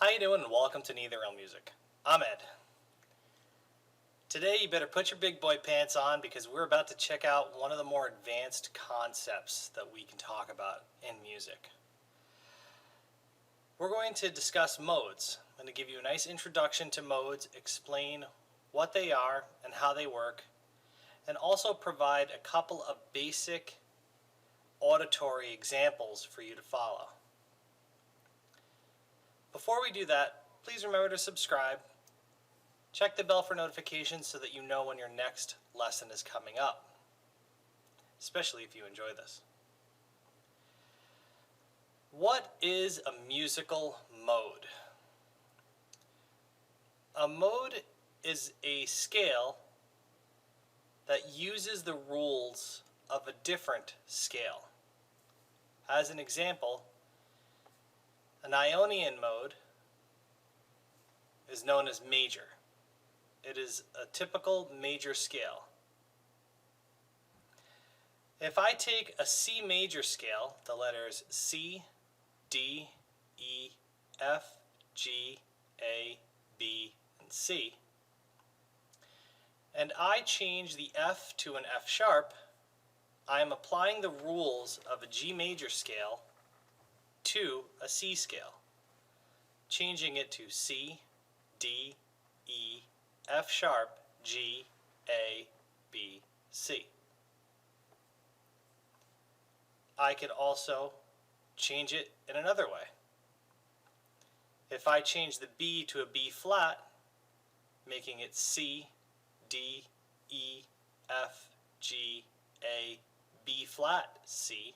How you doing and welcome to Neither Real Music. I'm Ed. Today you better put your big boy pants on because we're about to check out one of the more advanced concepts that we can talk about in music. We're going to discuss modes. I'm going to give you a nice introduction to modes, explain what they are and how they work, and also provide a couple of basic auditory examples for you to follow. Before we do that, please remember to subscribe. Check the bell for notifications so that you know when your next lesson is coming up, especially if you enjoy this. What is a musical mode? A mode is a scale that uses the rules of a different scale. As an example, an Ionian mode is known as major. It is a typical major scale. If I take a C major scale, the letters C, D, E, F, G, A, B, and C, and I change the F to an F sharp, I am applying the rules of a G major scale to a C scale, changing it to C, D, E, F sharp, G, A, B, C. I could also change it in another way. If I change the B to a B flat, making it C, D, E, F, G, A, B flat, C,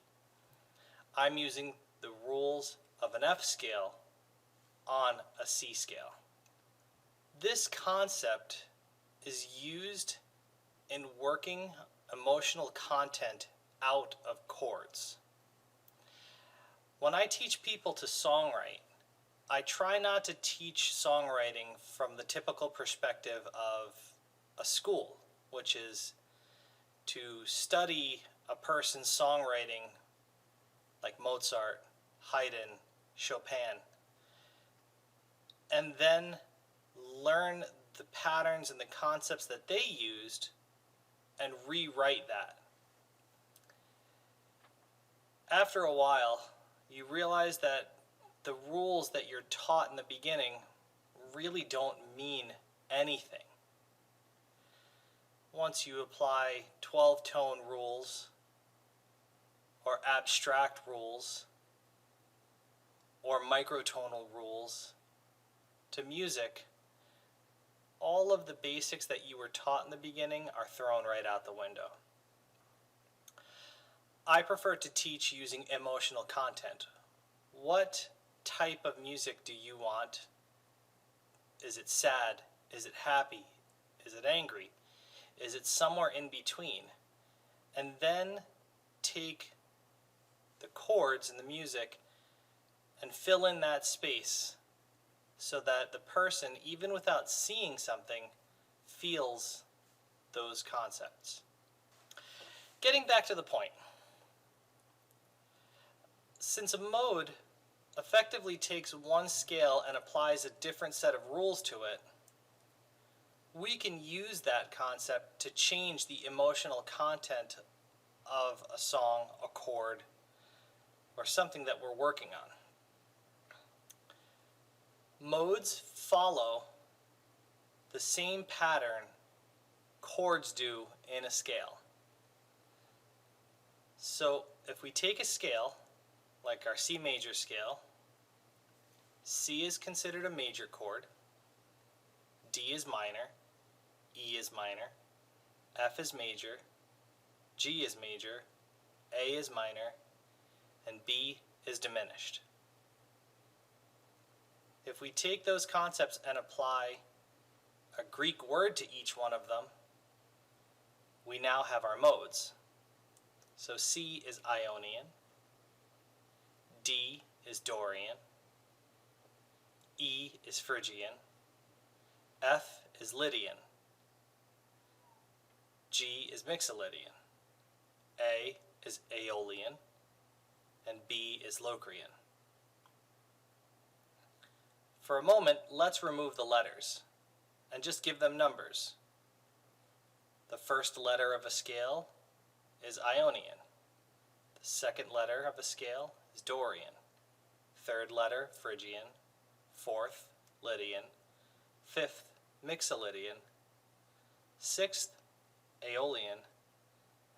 I'm using the rules of an F scale on a C scale. This concept is used in working emotional content out of chords. When I teach people to songwrite, I try not to teach songwriting from the typical perspective of a school, which is to study a person's songwriting like Mozart, Haydn, Chopin, and then learn the patterns and the concepts that they used and rewrite that. After a while, you realize that the rules that you're taught in the beginning really don't mean anything. Once you apply 12-tone rules or abstract rules or microtonal rules to music, all of the basics that you were taught in the beginning are thrown right out the window. I prefer to teach using emotional content. What type of music do you want? Is it sad? Is it happy? Is it angry? Is it somewhere in between? And then take the chords in the music and fill in that space so that the person, even without seeing something, feels those concepts. Getting back to the point. Since a mode effectively takes one scale and applies a different set of rules to it, we can use that concept to change the emotional content of a song, a chord, or something that we're working on. Modes follow the same pattern chords do in a scale. So if we take a scale, like our C major scale, C is considered a major chord, D is minor, E is minor, F is major, G is major, A is minor, and B is diminished. If we take those concepts and apply a Greek word to each one of them, we now have our modes. So C is Ionian, D is Dorian, E is Phrygian, F is Lydian, G is Mixolydian, A is Aeolian, and B is Locrian. For a moment, let's remove the letters and just give them numbers. The first letter of a scale is Ionian. The second letter of a scale is Dorian. Third letter, Phrygian. Fourth, Lydian. Fifth, Mixolydian. Sixth, Aeolian.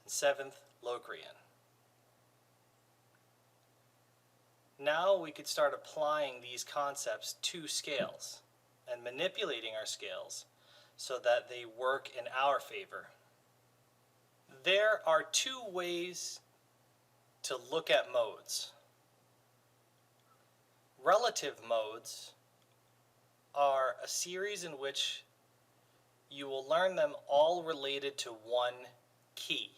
And seventh, Locrian. Now we could start applying these concepts to scales and manipulating our scales so that they work in our favor. There are two ways to look at modes. Relative modes are a series in which you will learn them all related to one key.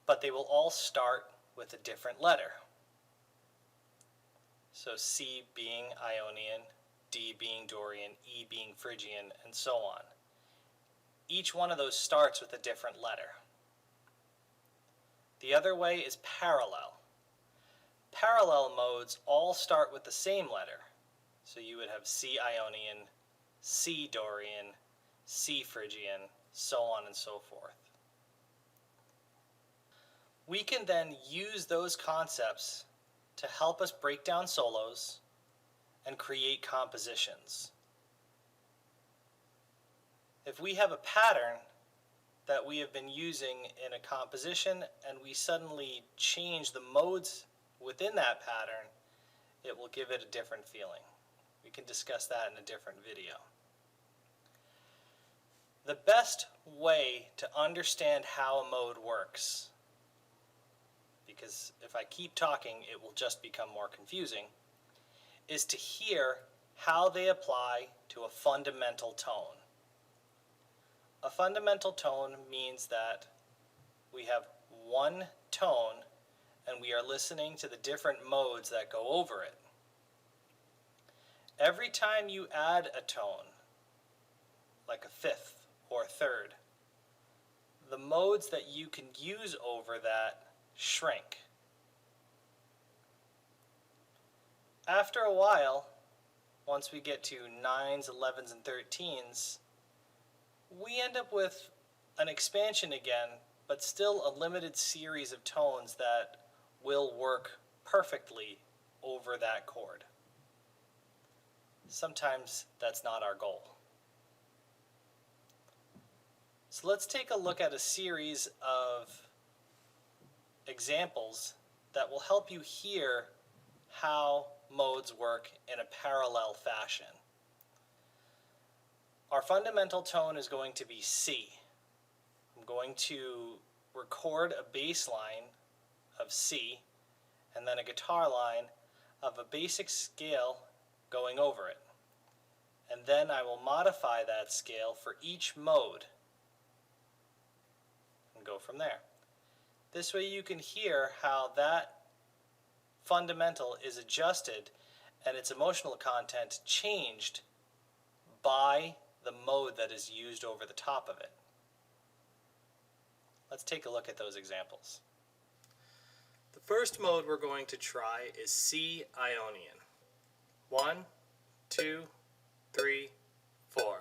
But they will all start with a different letter. So C being Ionian, D being Dorian, E being Phrygian, and so on. Each one of those starts with a different letter. The other way is parallel. Parallel modes all start with the same letter. So you would have C Ionian, C Dorian, C Phrygian, so on and so forth. We can then use those concepts to help us break down solos and create compositions. If we have a pattern that we have been using in a composition and we suddenly change the modes within that pattern, it will give it a different feeling. We can discuss that in a different video. The best way to understand how a mode works, because if I keep talking it will just become more confusing, is to hear how they apply to a fundamental tone. A fundamental tone means that we have one tone and we are listening to the different modes that go over it. Every time you add a tone, like a fifth or a third, the modes that you can use over that shrink. After a while, once we get to 9s, 11s, and 13s, we end up with an expansion again, but still a limited series of tones that will work perfectly over that chord. Sometimes that's not our goal. So let's take a look at a series of examples that will help you hear how modes work in a parallel fashion. Our fundamental tone is going to be C. I'm going to record a bass line of C and then a guitar line of a basic scale going over it. And then I will modify that scale for each mode and go from there. This way you can hear how that fundamental is adjusted and its emotional content changed by the mode that is used over the top of it. Let's take a look at those examples. The first mode we're going to try is C Ionian. 1, 2, 3, 4.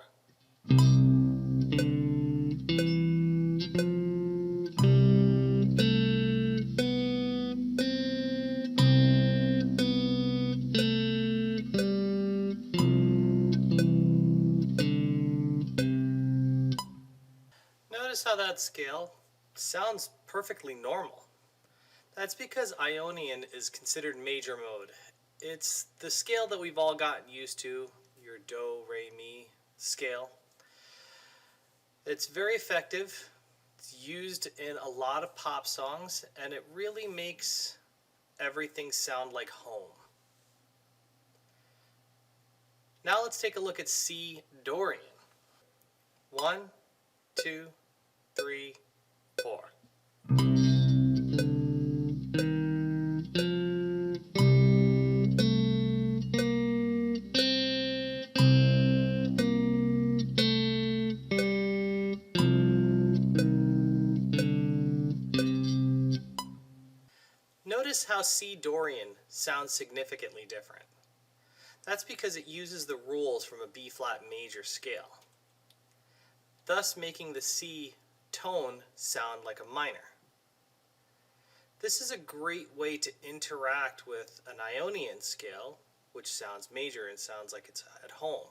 Notice how that scale sounds perfectly normal. That's because Ionian is considered major mode. It's the scale that we've all gotten used to, your do, re, mi scale. It's very effective. It's used in a lot of pop songs, and it really makes everything sound like home. Now let's take a look at C Dorian. 1, 2, 3, 4. Notice how C Dorian sounds significantly different? That's because it uses the rules from a B-flat major scale, thus making the C tone sound like a minor. This is a great way to interact with an Ionian scale, which sounds major and sounds like it's at home.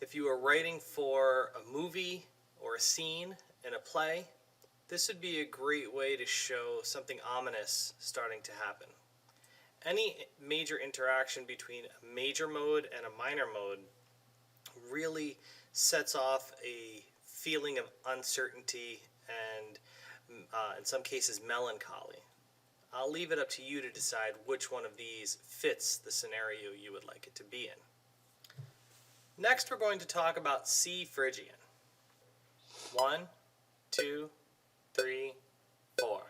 If you are writing for a movie or a scene in a play, this would be a great way to show something ominous starting to happen. Any major interaction between a major mode and a minor mode really sets off a feeling of uncertainty and in some cases melancholy. I'll leave it up to you to decide which one of these fits the scenario you would like it to be in. Next, we're going to talk about C Phrygian. 1, 2, 3, 4.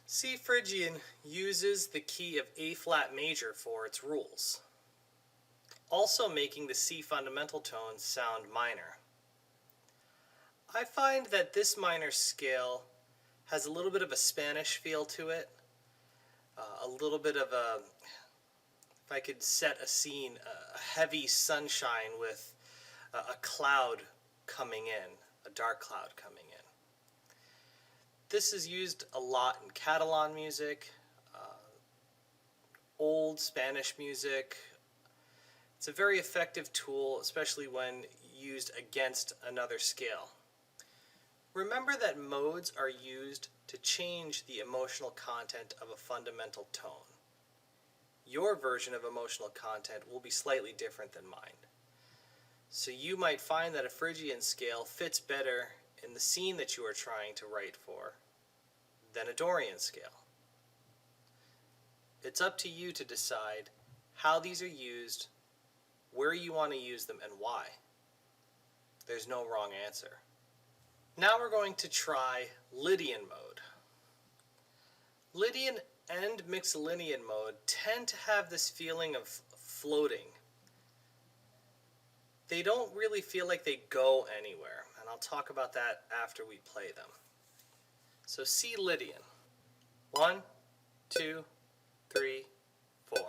C Phrygian uses the key of A-flat major for its rules, also making the C fundamental tone sound minor. I find that this minor scale has a little bit of a Spanish feel to it, a little bit of a, if I could set a scene, a heavy sunshine with a cloud coming in, a dark cloud coming in. This is used a lot in Catalan music, old Spanish music. It's a very effective tool, especially when used against another scale. Remember that modes are used to change the emotional content of a fundamental tone. Your version of emotional content will be slightly different than mine. So you might find that a Phrygian scale fits better in the scene that you are trying to write for than a Dorian scale. It's up to you to decide how these are used, where you want to use them, and why. There's no wrong answer. Now we're going to try Lydian mode. Lydian and Mixolydian mode tend to have this feeling of floating. They don't really feel like they go anywhere, and I'll talk about that after we play them. So C Lydian. 1, 2, 3, 4.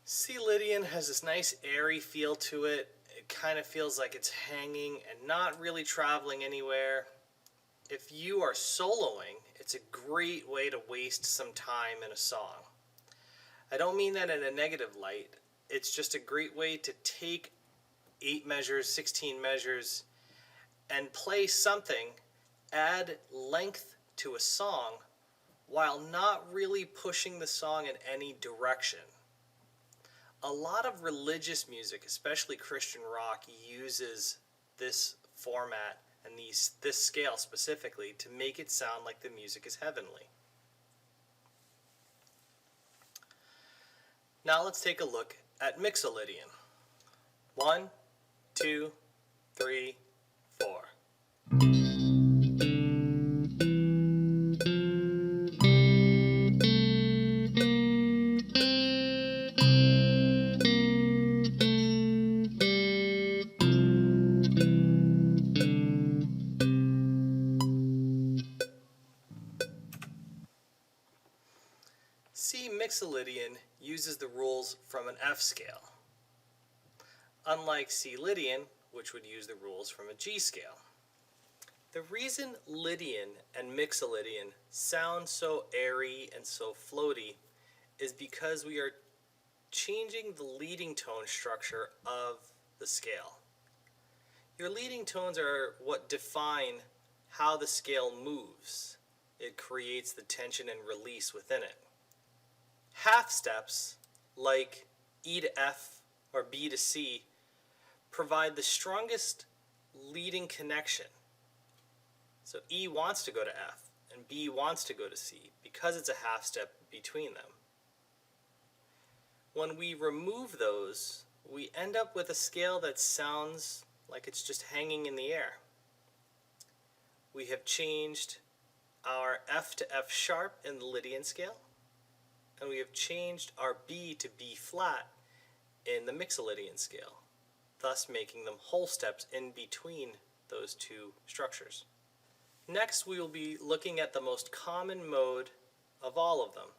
C Lydian has this nice airy feel to it. It kind of feels like it's hanging and not really traveling anywhere. If you are soloing, it's a great way to waste some time in a song. I don't mean that in a negative light. It's just a great way to take 8 measures, 16 measures, and play something, add length to a song, while not really pushing the song in any direction. A lot of religious music, especially Christian rock, uses this format and this scale specifically to make it sound like the music is heavenly. Now let's take a look at Mixolydian. 1, 2, 3, 4. C Mixolydian uses the rules from an F scale, unlike C Lydian, which would use the rules from a G scale. The reason Lydian and Mixolydian sound so airy and so floaty is because we are changing the leading tone structure of the scale. Your leading tones are what define how the scale moves. It creates the tension and release within it. Half steps, like E to F or B to C provide the strongest leading connection. So E wants to go to F and B wants to go to C because it's a half step between them. When we remove those, we end up with a scale that sounds like it's just hanging in the air. We have changed our F to F sharp in the Lydian scale, and we have changed our B to B flat in the Mixolydian scale, thus making them whole steps in between those two structures. Next, we will be looking at the most common mode of all of them,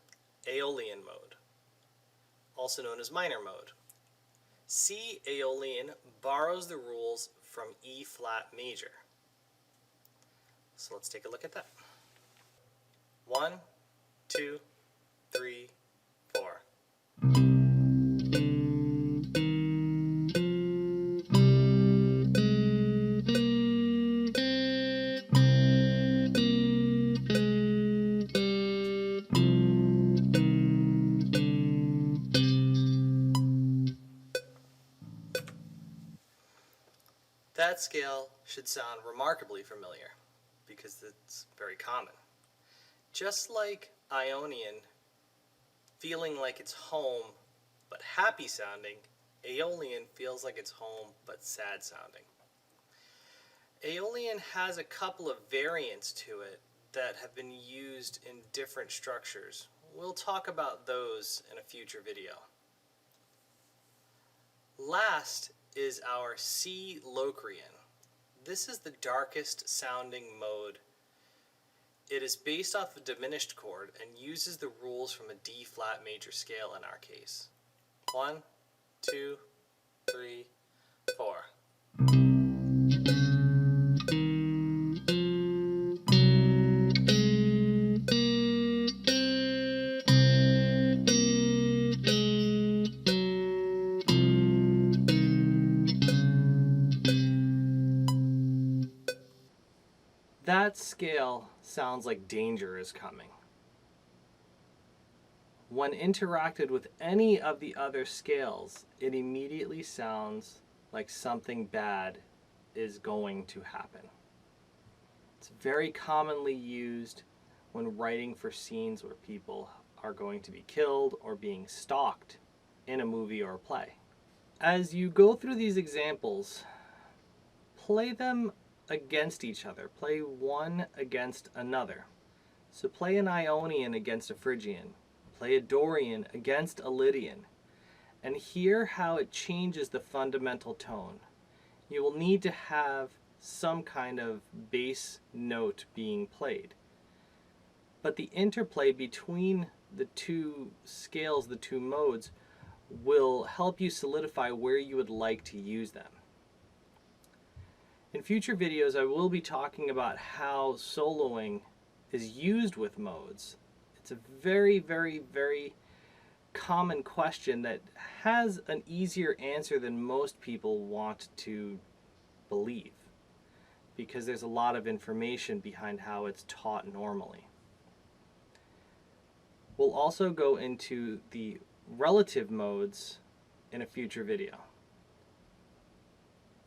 Aeolian mode, also known as minor mode. C Aeolian borrows the rules from E flat major. So let's take a look at that. 1, 2, 3, 4. That scale should sound remarkably familiar because it's very common. Just like Ionian feeling like it's home but happy sounding, Aeolian feels like it's home but sad sounding. Aeolian has a couple of variants to it that have been used in different structures. We'll talk about those in a future video. Last is our C Locrian. This is the darkest sounding mode. It is based off a diminished chord and uses the rules from a D flat major scale in our case. 1, 2, 3, 4. That scale sounds like danger is coming. When interacted with any of the other scales, it immediately sounds like something bad is going to happen. It's very commonly used when writing for scenes where people are going to be killed or being stalked in a movie or a play. As you go through these examples, play them against each other. Play one against another. So play an Ionian against a Phrygian. Play a Dorian against a Lydian. And hear how it changes the fundamental tone. You will need to have some kind of bass note being played. But the interplay between the two scales, the two modes, will help you solidify where you would like to use them. In future videos, I will be talking about how soloing is used with modes. It's a very, very, very common question that has an easier answer than most people want to believe, because there's a lot of information behind how it's taught normally. We'll also go into the relative modes in a future video.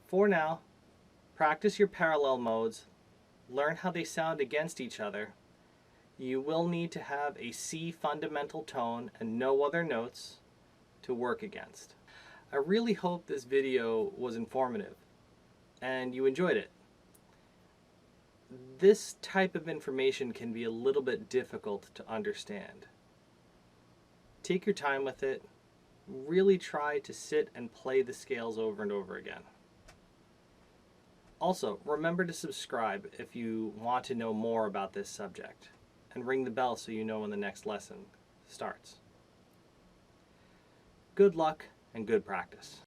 For now, practice your parallel modes, learn how they sound against each other. You will need to have a C fundamental tone and no other notes to work against. I really hope this video was informative and you enjoyed it. This type of information can be a little bit difficult to understand. Take your time with it. Really try to sit and play the scales over and over again. Also, remember to subscribe if you want to know more about this subject, and ring the bell so you know when the next lesson starts. Good luck and good practice.